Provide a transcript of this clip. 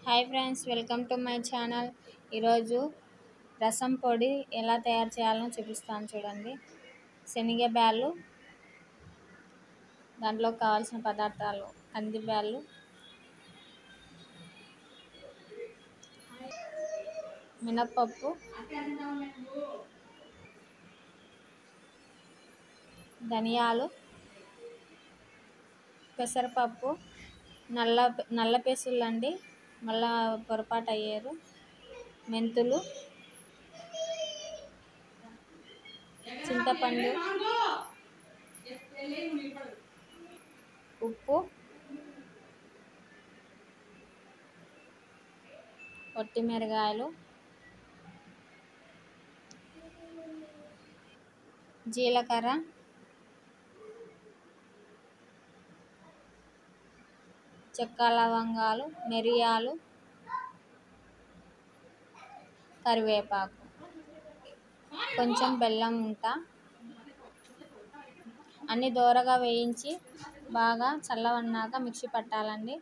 Hi friends, welcome to my channel. ఈరోజు రసం పొడి ఎలా తయారు చేయాలో చూపిస్తాను చూడండి. శనగ బ్యాళ్ళు, దాంట్లో కావాల్సిన పదార్థాలు కంది బ్యాళ్ళు, మినప్పప్పు, ధనియాలు, పెసరపప్పు, నల్ల పెసులు అండి, మళ్ళా పొరపాటు అయ్యారు, మెంతులు, చింతపండు, ఉప్పు, ఒట్టిమిరగాయలు, జీలకర్ర, చెక్క లవంగాలు, మిరియాలు, కరివేపాకు, కొంచెం బెల్లం ఉంట, అన్ని దోరగా వేయించి బాగా చల్లవన్నాక మిక్సీ పట్టాలండి.